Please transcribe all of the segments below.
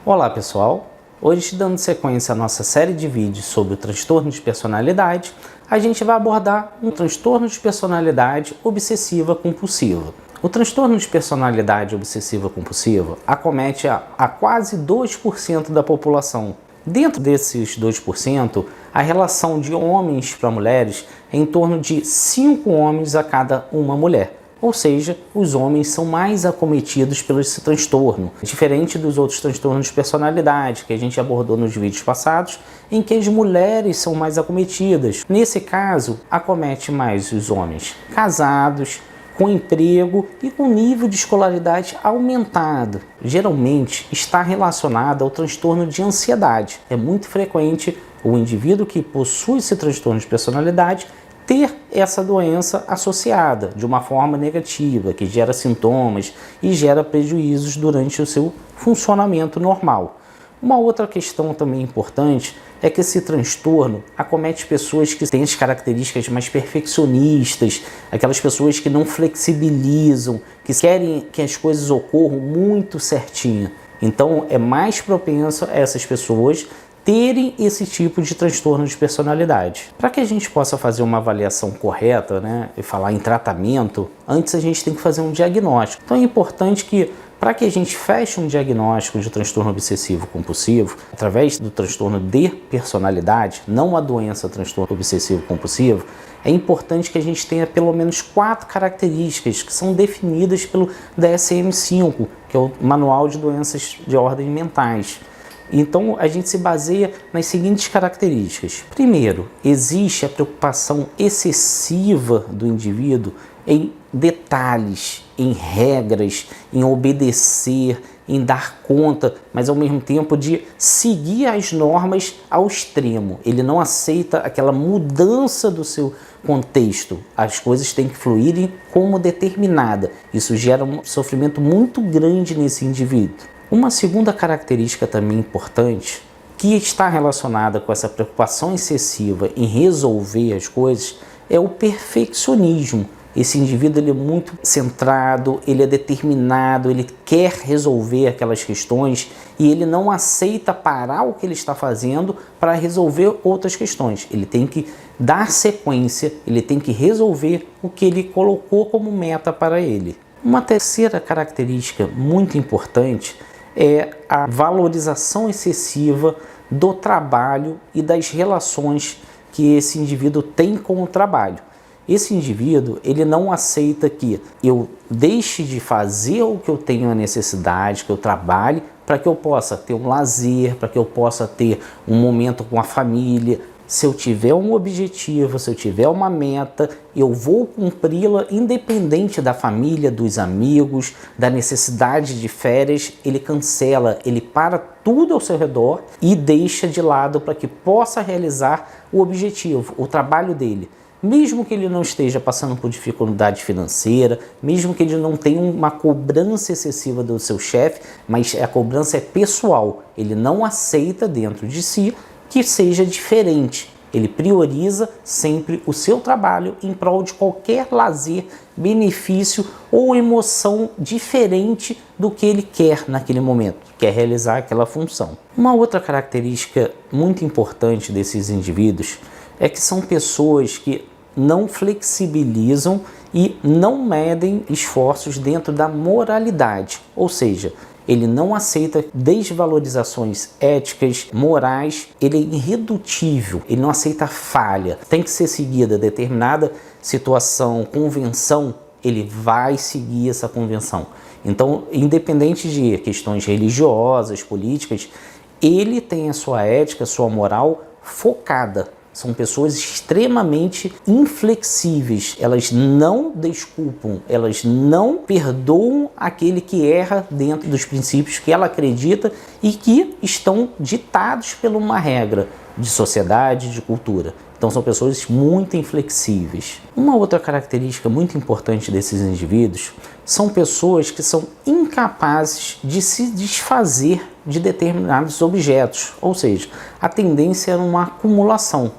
Olá pessoal, hoje dando sequência à nossa série de vídeos sobre o transtorno de personalidade, a gente vai abordar um transtorno de personalidade obsessiva compulsiva. O transtorno de personalidade obsessiva compulsiva acomete a quase 2% da população. Dentro desses 2%, a relação de homens para mulheres é em torno de 5 homens a cada uma mulher. Ou seja, os homens são mais acometidos pelo esse transtorno, diferente dos outros transtornos de personalidade que a gente abordou nos vídeos passados, em que as mulheres são mais acometidas. Nesse caso, acomete mais os homens casados, com emprego e com nível de escolaridade aumentado. Geralmente está relacionado ao transtorno de ansiedade. É muito frequente o indivíduo que possui esse transtorno de personalidade ter essa doença associada de uma forma negativa, que gera sintomas e gera prejuízos durante o seu funcionamento normal. Uma outra questão também importante é que esse transtorno acomete pessoas que têm as características mais perfeccionistas, aquelas pessoas que não flexibilizam, que querem que as coisas ocorram muito certinho. Então é mais propenso a essas pessoas terem esse tipo de transtorno de personalidade. Para que a gente possa fazer uma avaliação correta, e falar em tratamento, antes a gente tem que fazer um diagnóstico. Então é importante que, para que a gente feche um diagnóstico de transtorno obsessivo compulsivo, através do transtorno de personalidade, não a doença transtorno obsessivo compulsivo, é importante que a gente tenha pelo menos 4 características que são definidas pelo DSM-5, que é o Manual de Doenças de Ordem Mentais. Então, a gente se baseia nas seguintes características. Primeiro, existe a preocupação excessiva do indivíduo em detalhes, em regras, em obedecer, em dar conta, mas ao mesmo tempo de seguir as normas ao extremo. Ele não aceita aquela mudança do seu contexto. As coisas têm que fluírem como determinada. Isso gera um sofrimento muito grande nesse indivíduo. Uma segunda característica também importante, que está relacionada com essa preocupação excessiva em resolver as coisas, é o perfeccionismo. Esse indivíduo ele é muito centrado, ele é determinado, ele quer resolver aquelas questões e ele não aceita parar o que ele está fazendo para resolver outras questões. Ele tem que dar sequência, ele tem que resolver o que ele colocou como meta para ele. Uma terceira característica muito importante é a valorização excessiva do trabalho e das relações que esse indivíduo tem com o trabalho. Esse indivíduo, ele não aceita que eu deixe de fazer o que eu tenho a necessidade, que eu trabalhe, para que eu possa ter um lazer, para que eu possa ter um momento com a família. Se eu tiver um objetivo, se eu tiver uma meta, eu vou cumpri-la independente da família, dos amigos, da necessidade de férias. Ele cancela, ele para tudo ao seu redor e deixa de lado para que possa realizar o objetivo, o trabalho dele. Mesmo que ele não esteja passando por dificuldade financeira, mesmo que ele não tenha uma cobrança excessiva do seu chefe, mas a cobrança é pessoal, ele não aceita dentro de si que seja diferente. Ele prioriza sempre o seu trabalho em prol de qualquer lazer, benefício ou emoção diferente do que ele quer naquele momento, quer realizar aquela função. Uma outra característica muito importante desses indivíduos é que são pessoas que não flexibilizam e não medem esforços dentro da moralidade, ou seja, ele não aceita desvalorizações éticas, morais, ele é irredutível, ele não aceita falha. Tem que ser seguida determinada situação, convenção, ele vai seguir essa convenção. Então, independente de questões religiosas, políticas, ele tem a sua ética, a sua moral focada. São pessoas extremamente inflexíveis, elas não desculpam, elas não perdoam aquele que erra dentro dos princípios que ela acredita e que estão ditados por uma regra de sociedade, de cultura. Então são pessoas muito inflexíveis. Uma outra característica muito importante desses indivíduos são pessoas que são incapazes de se desfazer de determinados objetos, ou seja, a tendência é uma acumulação.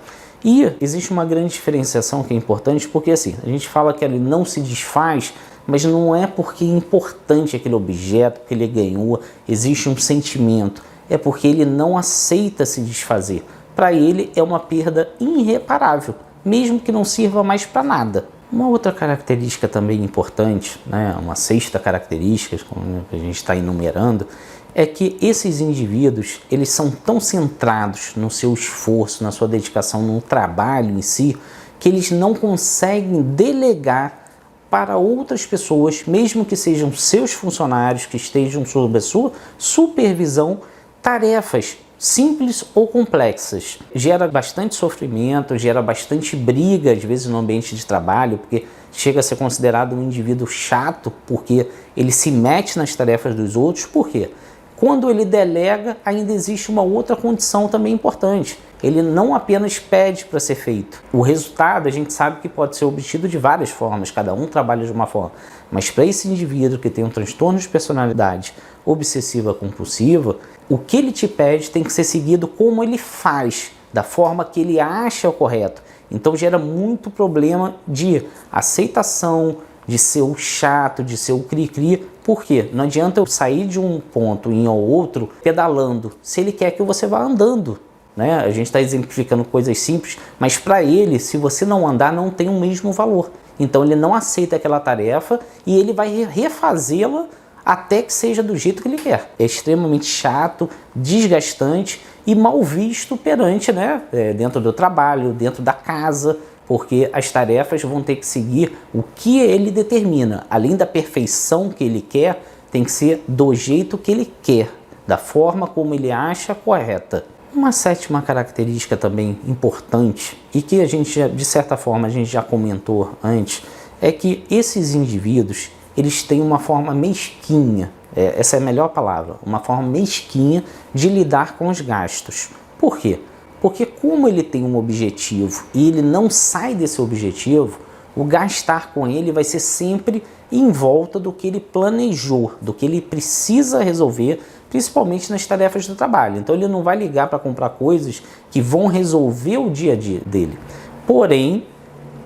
E existe uma grande diferenciação que é importante, porque assim, a gente fala que ele não se desfaz, mas não é porque é importante aquele objeto que ele ganhou, existe um sentimento. é porque ele não aceita se desfazer. Para ele é uma perda irreparável, mesmo que não sirva mais para nada. Uma outra característica também importante, né, uma sexta característica, como a gente está enumerando, é que esses indivíduos, eles são tão centrados no seu esforço, na sua dedicação, no trabalho em si, que eles não conseguem delegar para outras pessoas, mesmo que sejam seus funcionários, que estejam sob a sua supervisão, tarefas simples ou complexas. Gera bastante sofrimento, gera bastante briga, às vezes, no ambiente de trabalho, porque chega a ser considerado um indivíduo chato, porque ele se mete nas tarefas dos outros. Por quê? Quando ele delega, ainda existe uma outra condição também importante. Ele não apenas pede para ser feito. O resultado a gente sabe que pode ser obtido de várias formas, cada um trabalha de uma forma. Mas para esse indivíduo que tem um transtorno de personalidade obsessiva compulsiva, o que ele te pede tem que ser seguido como ele faz, da forma que ele acha correto. Então gera muito problema de aceitação, de ser o chato, de ser o cri-cri. Por quê? Não adianta eu sair de um ponto em outro pedalando, se ele quer que você vá andando. Né? A gente está exemplificando coisas simples, mas para ele, se você não andar, não tem o mesmo valor. Então ele não aceita aquela tarefa e ele vai refazê-la até que seja do jeito que ele quer. É extremamente chato, desgastante e mal visto perante, né, dentro do trabalho, dentro da casa, porque as tarefas vão ter que seguir o que ele determina. Além da perfeição que ele quer, tem que ser do jeito que ele quer, da forma como ele acha correta. Uma sétima característica também importante, e que a gente, de certa forma, a gente já comentou antes, é que esses indivíduos, eles têm uma forma mesquinha, essa é a melhor palavra, uma forma mesquinha de lidar com os gastos. Por quê? Porque como ele tem um objetivo e ele não sai desse objetivo, o gastar com ele vai ser sempre em volta do que ele planejou, do que ele precisa resolver, principalmente nas tarefas do trabalho. Então ele não vai ligar para comprar coisas que vão resolver o dia a dia dele. Porém,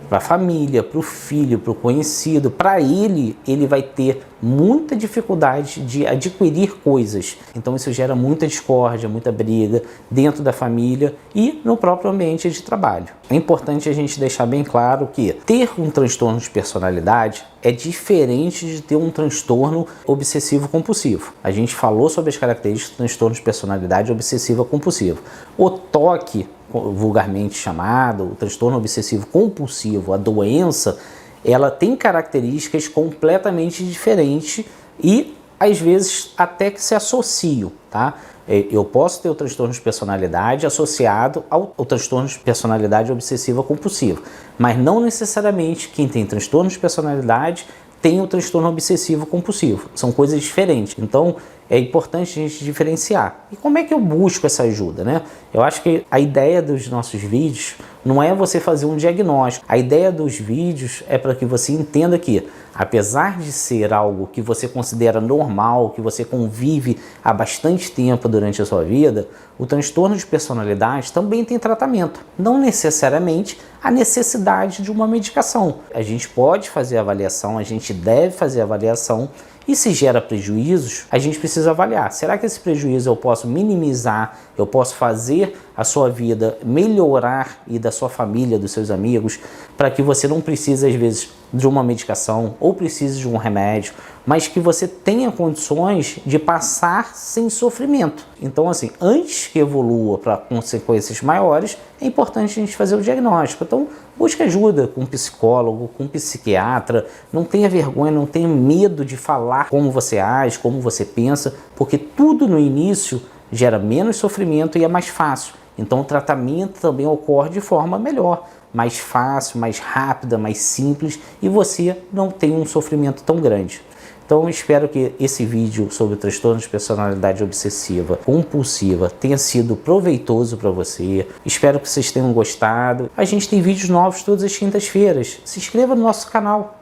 para a família, para o filho, para o conhecido, para ele vai ter muita dificuldade de adquirir coisas. Então isso gera muita discórdia, muita briga dentro da família e no próprio ambiente de trabalho. É importante a gente deixar bem claro que ter um transtorno de personalidade é diferente de ter um transtorno obsessivo compulsivo. A gente falou sobre as características do transtorno de personalidade obsessiva compulsiva. O TOC, vulgarmente chamado, o transtorno obsessivo compulsivo, a doença, ela tem características completamente diferentes e às vezes até que se associam, tá? Eu posso ter o transtorno de personalidade associado ao transtorno de personalidade obsessiva compulsiva, mas não necessariamente quem tem transtorno de personalidade tem o transtorno obsessivo compulsivo. São coisas diferentes. Então é importante a gente diferenciar. E como é que eu busco essa ajuda, né? Eu acho que a ideia dos nossos vídeos não é você fazer um diagnóstico. A ideia dos vídeos é para que você entenda que, apesar de ser algo que você considera normal, que você convive há bastante tempo durante a sua vida, o transtorno de personalidade também tem tratamento. Não necessariamente a necessidade de uma medicação. A gente pode fazer avaliação, a gente deve fazer avaliação, e se gera prejuízos, a gente precisa avaliar. Será que esse prejuízo eu posso minimizar, eu posso fazer a sua vida melhorar e da sua família, dos seus amigos, para que você não precise, às vezes, de uma medicação ou precise de um remédio, mas que você tenha condições de passar sem sofrimento. Então, assim, antes que evolua para consequências maiores, é importante a gente fazer o diagnóstico. Então, busque ajuda com um psicólogo, com um psiquiatra. Não tenha vergonha, não tenha medo de falar como você age, como você pensa, porque tudo no início gera menos sofrimento e é mais fácil. Então, o tratamento também ocorre de forma melhor, mais fácil, mais rápida, mais simples, e você não tem um sofrimento tão grande. Então, espero que esse vídeo sobre transtorno de personalidade obsessiva compulsiva tenha sido proveitoso para você. Espero que vocês tenham gostado. A gente tem vídeos novos todas as quintas-feiras. Se inscreva no nosso canal.